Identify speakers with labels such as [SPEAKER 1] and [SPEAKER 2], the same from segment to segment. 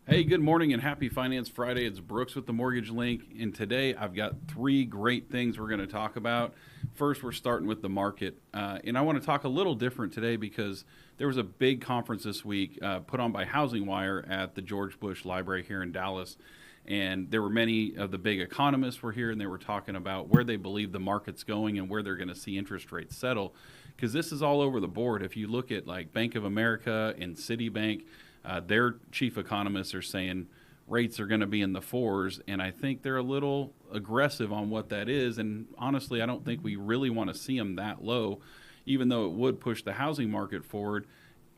[SPEAKER 1] Hey, good morning and happy Finance Friday. It's Brooks with the Mortgage Link, and today I've got three great things we're going to talk about. First, we're starting with the market, and I want to talk a little different today because there was a big conference this week put on by Housing Wire at the George Bush Library here in Dallas, and there were many of the big economists were here, and they were talking about where they believe the market's going and where they're going to see interest rates settle, because this is all over the board. If you look at like Bank of America and Citibank, their chief economists are saying rates are going to be in the fours, and I think they're a little aggressive on what that is. And honestly, I don't think we really want to see them that low, even though it would push the housing market forward.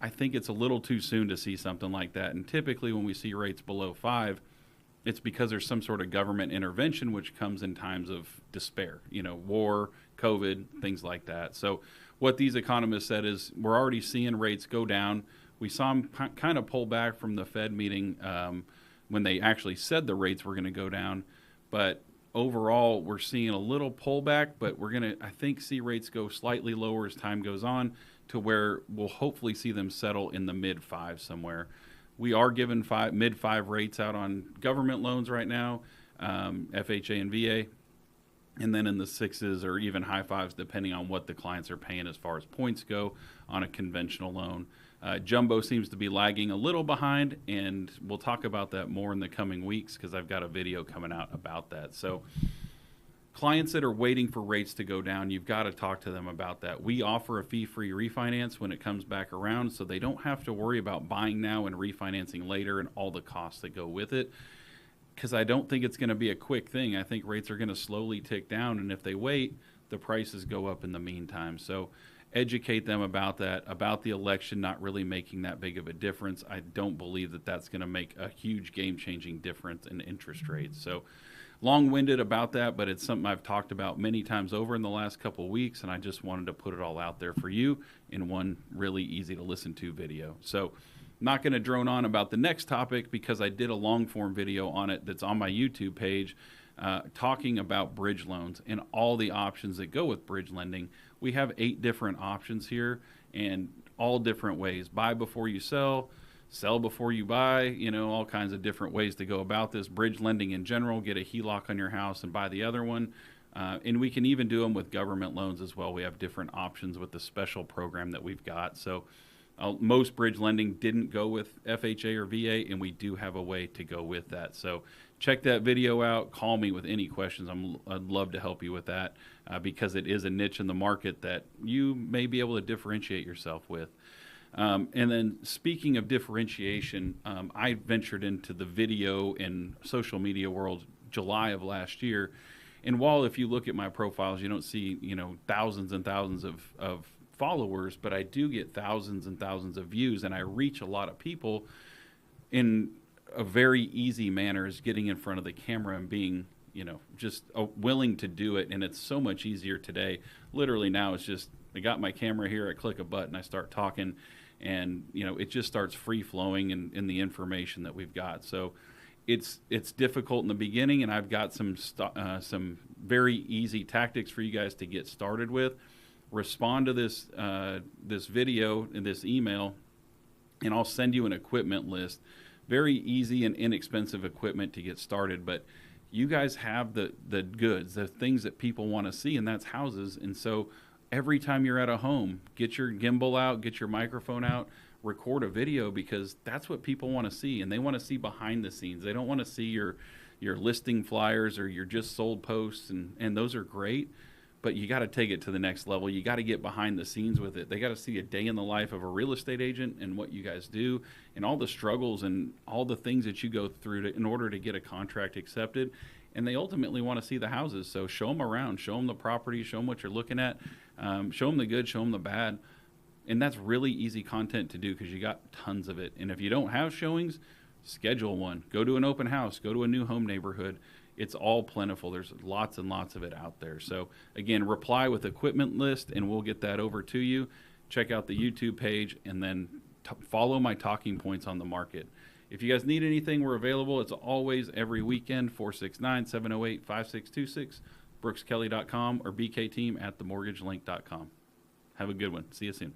[SPEAKER 1] I think it's a little too soon to see something like that. And typically when we see rates below 5, it's because there's some sort of government intervention, which comes in times of despair, war, COVID, things like that. So what these economists said is we're already seeing rates go down. We saw them kind of pull back from the Fed meeting when they actually said the rates were going to go down. But overall, we're seeing a little pullback, but we're going to, I think, see rates go slightly lower as time goes on to where we'll hopefully see them settle in the mid-5 somewhere. We are giving mid-5 rates out on government loans right now, FHA and VA, and then in the 6s or even high 5s, depending on what the clients are paying as far as points go on a conventional loan. Jumbo seems to be lagging a little behind, and we'll talk about that more in the coming weeks because I've got a video coming out about that. So clients that are waiting for rates to go down, you've got to talk to them about that. We offer a fee-free refinance when it comes back around, so they don't have to worry about buying now and refinancing later and all the costs that go with it, because I don't think it's going to be a quick thing. I think rates are going to slowly tick down, and if they wait, the prices go up in the meantime. So educate them about that, about the election not really making that big of a difference. I don't believe that that's going to make a huge game-changing difference in interest rates. So long-winded about that, but it's something I've talked about many times over in the last couple of weeks, and I just wanted to put it all out there for you in one really easy-to-listen-to video. So not going to drone on about the next topic because I did a long-form video on it that's on my YouTube page talking about bridge loans and all the options that go with bridge lending. We have 8 different options here and all different ways. Buy before you sell before you buy, all kinds of different ways to go about this. Bridge lending in general, get a HELOC on your house and buy the other one. And we can even do them with government loans as well. We have different options with the special program that we've got. So most bridge lending didn't go with FHA or VA, and we do have a way to go with that. So check that video out. Call me with any questions. I'd love to help you with that because it is a niche in the market that you may be able to differentiate yourself with. And then speaking of differentiation, I ventured into the video and social media world July of last year. And while if you look at my profiles, you don't see, thousands and thousands of followers, but I do get thousands and thousands of views, and I reach a lot of people in a very easy manner, is getting in front of the camera and being, just willing to do it. And it's so much easier today. Literally now it's just, I got my camera here, I click a button, I start talking, and, it just starts free flowing in the information that we've got. So it's difficult in the beginning, and I've got some very easy tactics for you guys to get started with. Respond to this video and this email, and I'll send you an equipment list. Very easy and inexpensive equipment to get started, but you guys have the goods, the things that people want to see, and that's houses. And so every time you're at a home, get your gimbal out, get your microphone out, record a video, because that's what people want to see, and they want to see behind the scenes. They don't want to see your listing flyers or your just sold posts, and those are great. But you got to take it to the next level. You got to get behind the scenes with it. They got to see a day in the life of a real estate agent and what you guys do and all the struggles and all the things that you go through in order to get a contract accepted. And they ultimately want to see the houses. So show them around, show them the property, show them what you're looking at, show them the good, show them the bad. And that's really easy content to do because you got tons of it. And if you don't have showings, schedule one. Go to an open house. Go to a new home neighborhood. It's all plentiful. There's lots and lots of it out there. So again, reply with equipment list and we'll get that over to you. Check out the YouTube page and then follow my talking points on the market. If you guys need anything, we're available. It's always every weekend, 469-708-5626, brookskelly.com or bkteam@themortgagelink.com. Have a good one. See you soon.